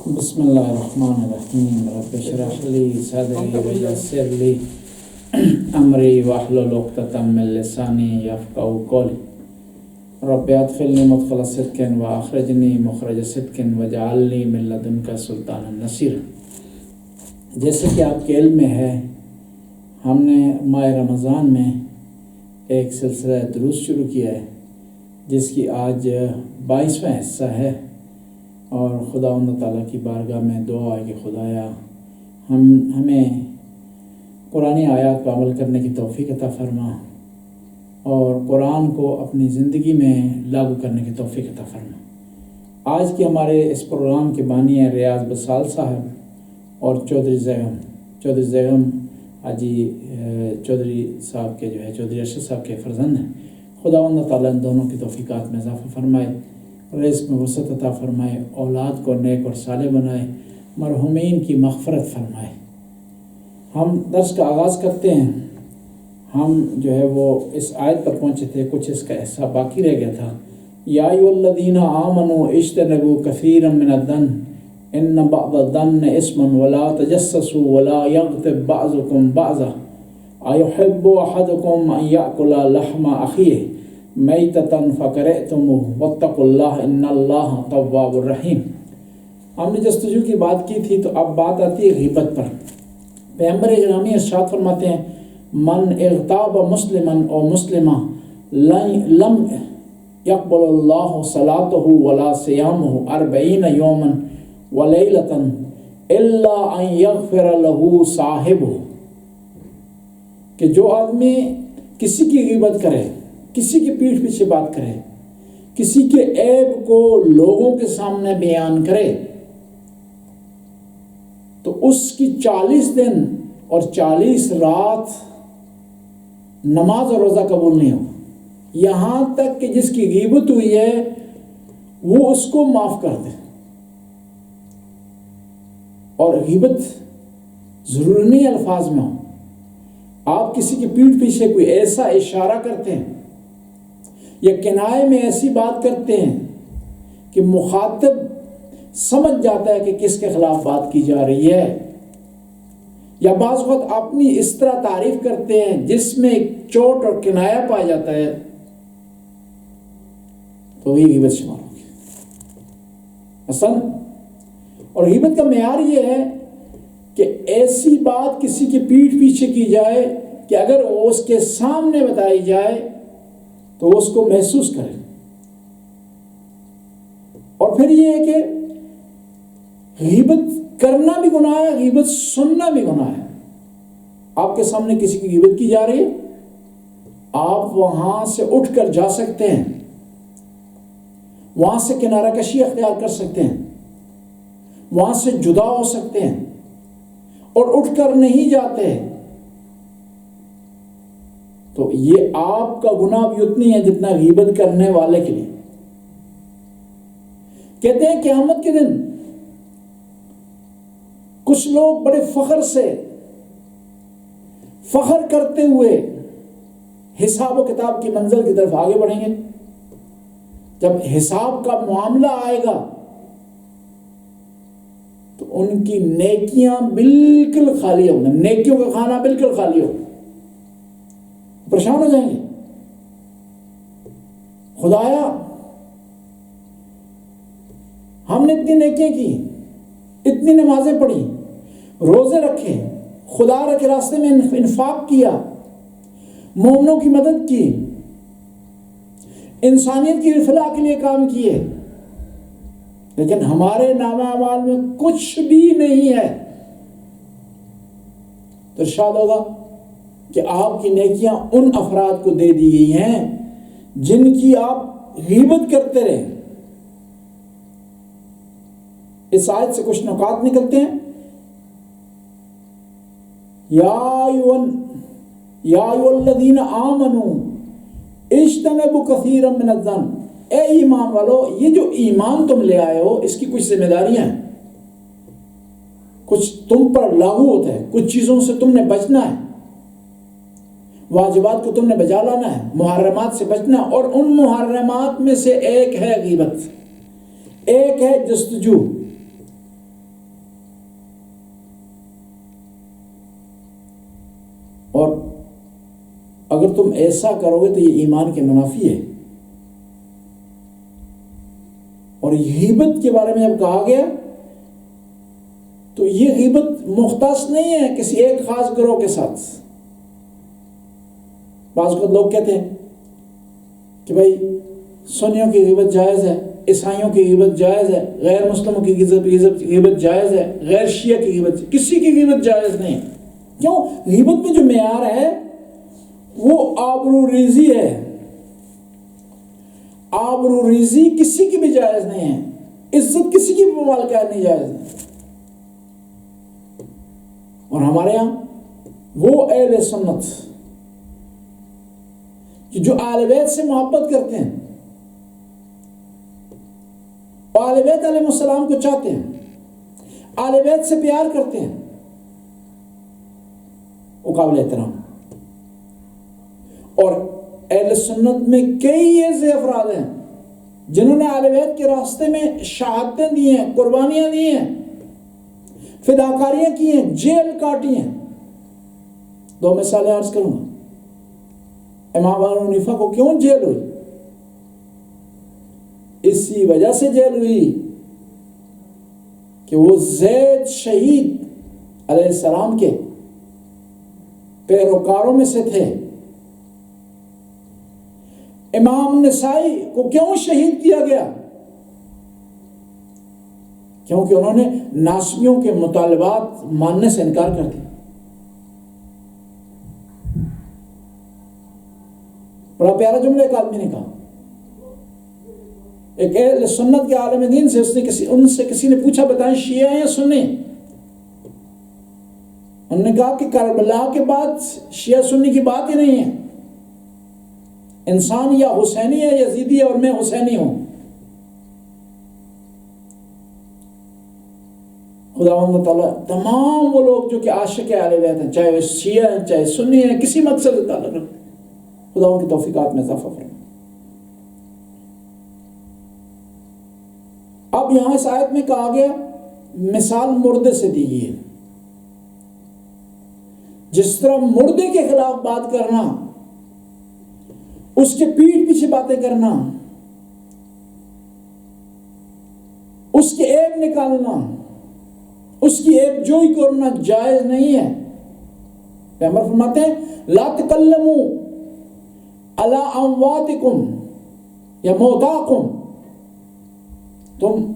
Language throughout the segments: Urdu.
بسم اللہ الرحمن الرحیم رب اشرح لی صدری ویسر لی امری واحلل عقدۃ من لسانی یفقهوا قولی رب ادخلنی مدخل صدق واخرجنی مخرج صدق واجعلنی من لدنک سلطانا نصیرا۔ جیسے کہ آپ کے علم میں ہے، ہم نے ماہ رمضان میں ایک سلسلہ دروس شروع کیا ہے جس کی آج 22واں حصہ ہے، اور خدا تعالیٰ کی بارگاہ میں دعا ہے کہ خدایا ہمیں قرآن آیات پر عمل کرنے کی توفیق عطا فرما اور قرآن کو اپنی زندگی میں لاگو کرنے کی توفیق عطا فرما۔ آج کے ہمارے اس پروگرام کے بانی ہیں ریاض بسال صاحب اور چودھری زیغم حاجی چودھری صاحب کے چودھری ارشد صاحب کے فرزند ہیں۔ خدا تعالیٰ ان دونوں کی توفیقات میں اضافہ فرمائے، رزق میں وسعت عطا فرمائے، اولاد کو نیک اور صالح بنائے، مرحومین کی مغفرت فرمائے۔ ہم درس کا آغاز کرتے ہیں۔ ہم وہ اس آیت پر پہنچے تھے، کچھ اس کا حصہ باقی رہ گیا تھا۔ یا ایھا الذین آمنوا اجتنبوا کثیرا من الظن ان بعض الظن اثم ولا تجسسوا ولا یغتب بعضکم بعضا ایحب احدکم ان یأکل لحم اخیہ میتۃ فکرہتموہ واتقوا اللہ ان اللہ تواب الرحیم۔ ہم نے جستجو کی بات کی تھی، تو اب بات آتی ہے غیبت پر۔ پیغمبر گرامی ارشاد فرماتے ہیں، من اغتاب مسلما او مسلمہ لم یقبل اللہ صلاتہ ولا صیامہ 40 یوما ولیلۃ الا ان یغفر لہ صاحبہ، کہ جو آدمی کسی کی غیبت کرے، کسی کی پیٹھ پیچھے بات کرے، کسی کے عیب کو لوگوں کے سامنے بیان کرے، تو اس کی 40 دن اور 40 رات نماز اور روزہ قبول نہیں ہوگا، یہاں تک کہ جس کی غیبت ہوئی ہے وہ اس کو معاف کر دے۔ اور غیبت ضروری نہیں الفاظ میں ہو، آپ کسی کی پیٹھ پیچھے کوئی ایسا اشارہ کرتے ہیں یا کنائے میں ایسی بات کرتے ہیں کہ مخاطب سمجھ جاتا ہے کہ کس کے خلاف بات کی جا رہی ہے، یا بعض وقت اپنی اس طرح تعریف کرتے ہیں جس میں چوٹ اور کنایا پایا جاتا ہے، تو یہ غیبت شمار ہوگی۔ مثلا اور غیبت کا معیار یہ ہے کہ ایسی بات کسی کی پیٹھ پیچھے کی جائے کہ اگر وہ اس کے سامنے بتائی جائے تو وہ اس کو محسوس کرے۔ اور پھر یہ ہے کہ غیبت کرنا بھی گناہ ہے، غیبت سننا بھی گناہ ہے۔ آپ کے سامنے کسی کی غیبت کی جا رہی ہے، آپ وہاں سے اٹھ کر جا سکتے ہیں، وہاں سے کنارہ کشی اختیار کر سکتے ہیں، وہاں سے جدا ہو سکتے ہیں، اور اٹھ کر نہیں جاتے تو یہ آپ کا گناہ بھی اتنی ہے جتنا غیبت کرنے والے کے لیے۔ کہتے ہیں قیامت کے دن کچھ لوگ بڑے فخر کرتے ہوئے حساب و کتاب کی منزل کی طرف آگے بڑھیں گے۔ جب حساب کا معاملہ آئے گا تو ان کی نیکیاں بالکل خالی ہوں گی، نیکیوں کا کھانا بالکل خالی ہوگا، پریشان ہو جائیں گے۔ خدایا ہم نے اتنی نیکیاں کی، اتنی نمازیں پڑھی، روزے رکھے، خدا کے راستے میں انفاق کیا، مومنوں کی مدد کی، انسانیت کی اصلاح کے لیے کام کیے، لیکن ہمارے نامہ اعمال میں کچھ بھی نہیں ہے، تو ارشاد ہوگا کہ آپ کی نیکیاں ان افراد کو دے دی گئی ہیں جن کی آپ غیبت کرتے رہے۔ اس آیت سے کچھ نکات نکلتے ہیں۔ یا ایھا الذین آمنوا اجتنبوا کثیرا من الظن، اے ایمان والو، یہ جو ایمان تم لے آئے ہو اس کی کچھ ذمہ داریاں ہیں، کچھ تم پر لاگو ہوتا ہے، کچھ چیزوں سے تم نے بچنا ہے، واجبات کو تم نے بجا لانا ہے، محرمات سے بچنا، اور ان محرمات میں سے ایک ہے غیبت، ایک ہے جستجو، اور اگر تم ایسا کرو گے تو یہ ایمان کے منافی ہے. اور غیبت کے بارے میں جب کہا گیا تو یہ غیبت مختص نہیں ہے کسی ایک خاص گروہ کے ساتھ. بعض اوقات لوگ کہتے ہیں کہ بھائی سنیوں کی غیبت جائز ہے، عیسائیوں کی غیبت جائز ہے، غیر مسلموں کی غیبت جائز ہے، غیر شیعہ کی غیبت، کسی کی غیبت جائز نہیں ہے. کیوں؟ غیبت میں جو معیار ہے وہ آبرو ریزی ہے. آبرو ریزی کسی کی بھی جائز نہیں ہے، عزت کسی کی بھی مال کا نہیں جائز ہے. اور ہمارے یہاں وہ اہل سنت کہ جو اہل بیت سے محبت کرتے ہیں، اہل بیت علیہ السلام کو چاہتے ہیں، اہل بیت سے پیار کرتے ہیں، وہ قابل احترام. اور اہل سنت میں کئی ایسے افراد ہیں جنہوں نے اہل بیت کے راستے میں شہادتیں دی ہیں، قربانیاں دی ہیں، فداکاریاں کی ہیں، جیل کاٹی ہیں. 2 مثالیں عرض کروں گا. امام ابو حنیفہ کو کیوں جیل ہوئی؟ اسی وجہ سے جیل ہوئی کہ وہ زید شہید علیہ السلام کے پیروکاروں میں سے تھے. امام نسائی کو کیوں شہید کیا گیا؟ کیونکہ انہوں نے ناسبیوں کے مطالبات ماننے سے انکار کر دیا. بڑا پیارا جملہ ایک آدمی نے کہا، ایک اہل سنت کے عالم دین سے ان سے کسی نے پوچھا بتائیں شیعہ ہیں یا سنی؟ انہوں نے کہا کہ کربلا کے بعد شیعہ سنی کی بات ہی نہیں ہے. انسان یا حسینی ہے یزیدی ہے، اور میں حسینی ہوں. خداوند تعالیٰ تمام وہ لوگ جو کہ عاشق اہل بیت ہیں، چاہے وہ شیعہ ہیں چاہے سنی ہیں، کسی مقصد سے تعلق رکھتے ہیں، خداوند کی توفیقات میں اضافہ فرمائے. اب یہاں اس آیت میں کہا گیا مثال مردے سے دی گئی ہے. جس طرح مردے کے خلاف بات کرنا، اس کے پیٹھ پیچھے باتیں کرنا، اس کے عیب نکالنا، اس کی عیب جوئی کرنا جائز نہیں ہے. پیغمبر فرماتے ہیں لا تکلموا علی امواتکم یا موتاکم. تم،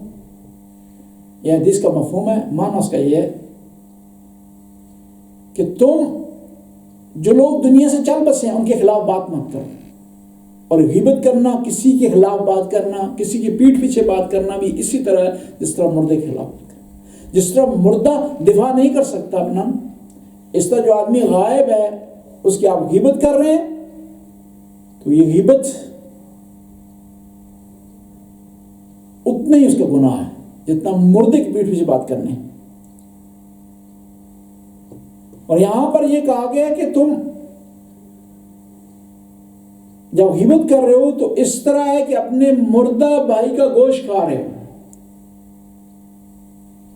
یہ حدیث کا مفہوم ہے، معنی اس کا یہ ہے کہ تم جو لوگ دنیا سے چل بسے ہیں ان کے خلاف بات مت کرو. اور غیبت کرنا، کسی کے خلاف بات کرنا، کسی کی پیٹھ پیچھے بات کرنا بھی اسی طرح ہے جس طرح مردے کے خلاف بات کرنا. جس طرح مردہ دفاع نہیں کر سکتا اپنا، اس طرح جو آدمی غائب ہے اس کی آپ غیبت کر رہے ہیں تو یہ غیبت اتنا ہی اس کا گناہ ہے جتنا مردے کی پیٹھ پیچھے بات کرنے. اور یہاں پر یہ کہا گیا کہ تم جب غیبت کر رہے ہو تو اس طرح ہے کہ اپنے مردہ بھائی کا گوشت کھا رہے ہو.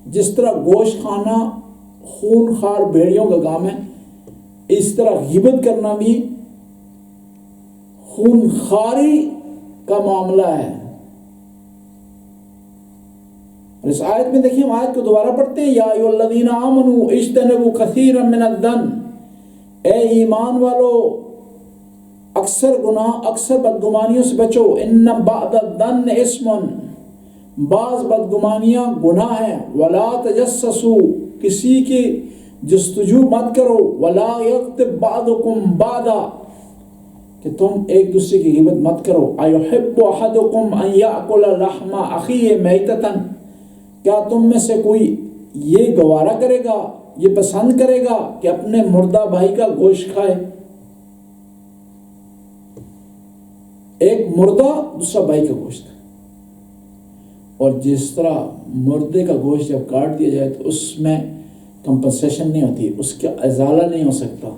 جس طرح گوشت کھانا خون خوار بھیڑیوں کا کام ہے، اس طرح غیبت کرنا بھی خون خواری کا معاملہ ہے. اور اس آیت میں دیکھیں، ہم آیت کو دوبارہ پڑھتے ہیں، یا ایھا الذین آمنوا اجتنبوا کثیرا من الظن. اے ایمان والو، اکثر گناہ، اکثر بدگمانیوں سے بچو. ان بعض الظن اسم، بعض بدگمانیاں گناہ ہیں. ولا تجسسوا، کسی کی جستجو مت کرو. ولا یغتب بعضکم بعضا، کہ تم ایک دوسرے کی غیبت مت کرو. ایحب احدکم ان یاکل لحم اخیہ میتۃ، کیا تم میں سے کوئی یہ گوارا کرے گا، یہ پسند کرے گا کہ اپنے مردہ بھائی کا گوشت کھائے؟ ایک مردہ دوسرا بھائی کا گوشت. اور جس طرح مردے کا گوشت جب کاٹ دیا جائے تو اس میں کمپنسیشن نہیں ہوتی، اس کا ازالہ نہیں ہو سکتا،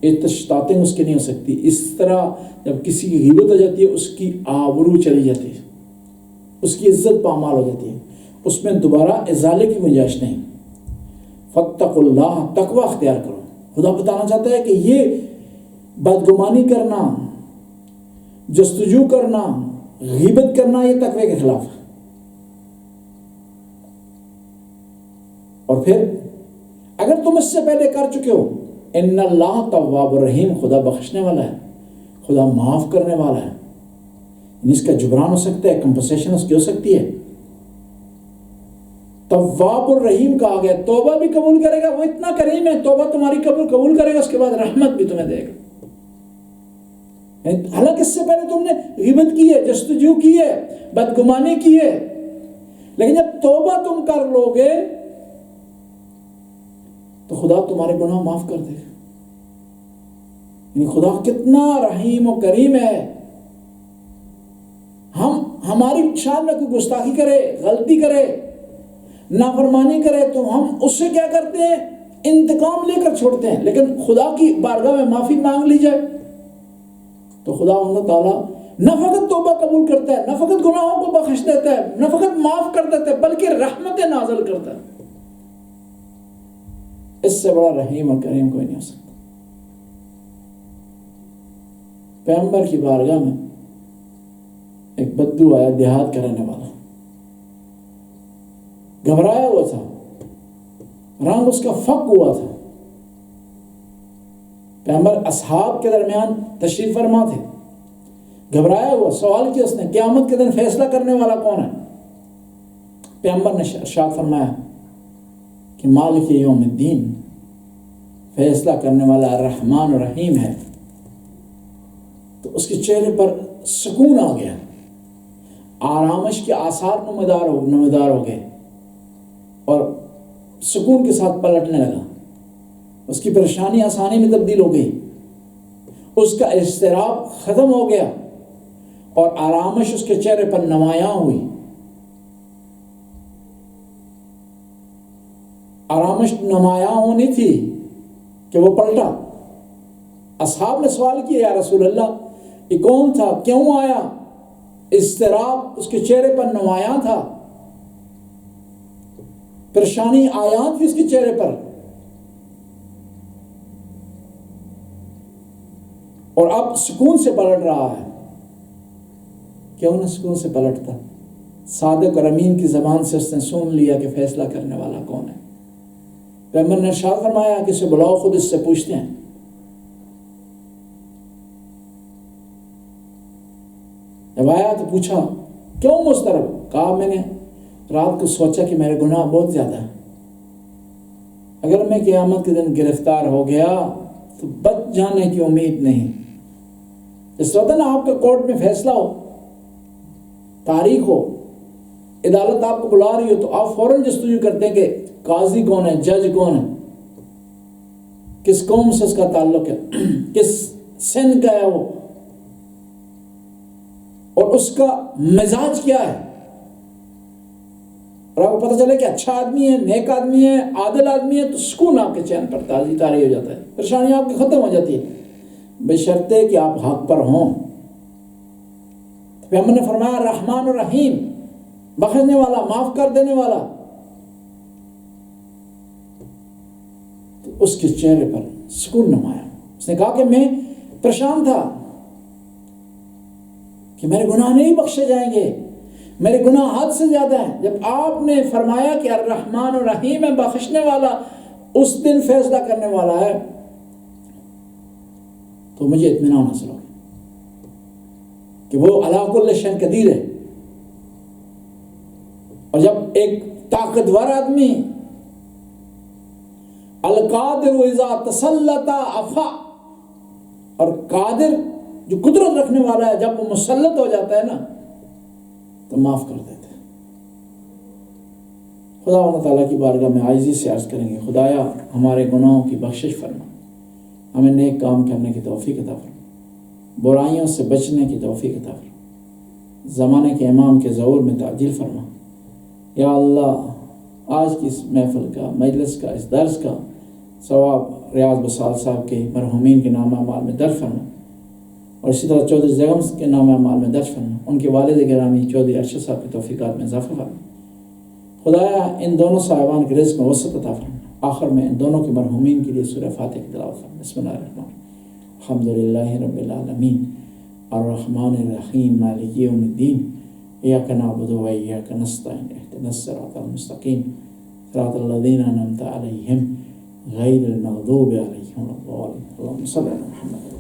استطاعتیں اس کی نہیں ہو سکتی. اس طرح جب کسی کی غیبت ہو جاتی ہے اس کی آبرو چلی جاتی ہے، اس کی عزت پامال ہو جاتی ہے، اس میں دوبارہ ازالے کی گنجائش نہیں. فاتقوا اللہ، تقوی اختیار کرو. خدا بتانا چاہتا ہے کہ یہ بدگمانی کرنا، جستجو کرنا، غیبت کرنا، یہ تقوی کے خلاف ہے۔ اور پھر اگر تم اس سے پہلے کر چکے ہو، ان اللہ تواب الرحیم، خدا بخشنے والا ہے، خدا معاف کرنے والا ہے، اس کا جبران ہو سکتا ہے، کمپنسیشن اس کی ہو سکتی ہے۔ تواب الرحیم کہا گیا، توبہ بھی قبول کرے گا، وہ اتنا کریم ہے، توبہ تمہاری قبول کرے گا، اس کے بعد رحمت بھی تمہیں دے گا۔ حالانکہ اس سے پہلے تم نے غیبت کی ہے، جستجو کی ہے، بدگمانی کی ہے، لیکن جب توبہ تم کر لو گے تو خدا تمہارے گناہ معاف کر دے گا۔ یعنی خدا کتنا رحیم و کریم ہے۔ ہماری شان میں کوئی گستاخی کرے، غلطی کرے، نافرمانی کرے تو ہم اس سے کیا کرتے ہیں؟ انتقام لے کر چھوڑتے ہیں، لیکن خدا کی بارگاہ میں معافی مانگ لی جائے تو خدا اللہ تعالیٰ نہ فقط توبہ قبول کرتا ہے، نہ فقط گناہوں کو بخش دیتا ہے، نہ فقط معاف کر دیتا ہے، بلکہ رحمت نازل کرتا ہے۔ اس سے بڑا رحیم اور کریم کوئی نہیں ہو سکتا۔ پیغمبر کی بارگاہ میں ایک بدو آیا، دیہات کا رہنے والا، گھبرایا ہوا تھا، رنگ اس کا فک ہوا تھا۔ پیغمبر اصحاب کے درمیان تشریف فرما تھے، گھبرایا ہوا، سوال کیا اس نے، قیامت کے دن فیصلہ کرنے والا کون ہے؟ پیغمبر نے ارشاد فرمایا کہ مالک یوم الدین، فیصلہ کرنے والا الرحمن الرحیم ہے۔ تو اس کے چہرے پر سکون آ گیا، آرامش کے آثار نمودار ہو گئے، اور سکون کے ساتھ پلٹنے لگا۔ اس کی پریشانی آسانی میں تبدیل ہو گئی، اس کا اضطراب ختم ہو گیا، اور آرامش اس کے چہرے پر نمایاں ہوئی۔ آرامش نمایاں ہونی تھی کہ وہ پلٹا۔ اصحاب نے سوال کیا، یا رسول اللہ یہ کون تھا، کیوں آیا؟ اضطراب اس کے چہرے پر نمایاں تھا، پریشانی آیات تھی اس کے چہرے پر، اور اب سکون سے پلٹ رہا ہے۔ کیوں نہ سکون سے پلٹتا؟ صادق اور امین کی زبان سے اس نے سن لیا کہ فیصلہ کرنے والا کون ہے۔ پیغمبر نے ارشاد فرمایا کہ اسے بلاؤ، خود اس سے پوچھتے ہیں۔ جب آیا تو پوچھا، کیوں مضطرب؟ کہا میں نے رات کو سوچا کہ میرے گناہ بہت زیادہ ہیں، اگر میں قیامت کے دن گرفتار ہو گیا تو بچ جانے کی امید نہیں۔ اس وقت نا آپ کے کورٹ میں فیصلہ ہو، تاریخ ہو، عدالت آپ کو بلا رہی ہو، تو آپ فوراً جستجو کرتے ہیں کہ قاضی کون ہے، جج کون ہے، کس قوم سے اس کا تعلق ہے، کس سن کا ہے وہ، اور اس کا مزاج کیا ہے۔ اور آپ کو پتہ چلے کہ اچھا آدمی ہے، نیک آدمی ہے، عادل آدمی ہے، تو سکون آپ کے چین پر طاری ہو جاتا ہے، پریشانی آپ کی ختم ہو جاتی ہے، بشرطے کہ آپ حق پر ہوں۔ پیغمبر نے فرمایا رحمان الرحیم، بخشنے والا، معاف کر دینے والا۔ تو اس کے چہرے پر سکون نمایا۔ اس نے کہا کہ میں پریشان تھا کہ میرے گناہ نہیں بخشے جائیں گے، میرے گناہ حد سے زیادہ ہیں۔ جب آپ نے فرمایا کہ الرحمن الرحیم ہے، بخشنے والا، اس دن فیصلہ کرنے والا ہے، تو مجھے اطمینان حاصل ہو کہ وہ علی کل شیء قدیر ہے۔ اور جب ایک طاقتور آدمی القادر اذا تسلط افا، اور قادر جو قدرت رکھنے والا ہے، جب وہ مسلط ہو جاتا ہے نا تو معاف کر دیتے ہیں۔ خدا اللہ تعالیٰ کی بارگاہ میں عاجزی سے عرض کریں گے، خدایا ہمارے گناہوں کی بخشش فرما، ہمیں نیک کام کرنے کی توفیق عطا فرما، برائیوں سے بچنے کی توفیق عطا فرما، زمانے کے امام کے ظہور میں تعجیل فرما۔ یا اللہ آج کی اس محفل کا، مجلس کا، اس درس کا ثواب ریاض بسال صاحب کے مرحومین کے نام اعمال میں درج فرما، اور اسی طرح چودھری زیغم کے نام اعمال میں درج فرما، ان کے والد گرامی چودھری ارشد صاحب کی توفیقات میں اضافہ فرما۔ خدایا ان دونوں صاحبان کے رزق میں وسعت عطا فرما، آخر میں ان دونوں کے مرحومین کے لیے سورہ فاتحہ کی تلاوت فرمائیں۔ بسم اللہ الرحمن الرحیم، الحمدللہ رب العالمین الرحمن الرحیم مالک یوم الدین ایاک نعبد و ایاک نستعین اہدنا الصراط المستقیم صراط الذین انعمت علیہم غیر المغضوب علیہم ولا الضالین۔ اللہم صل علی محمد۔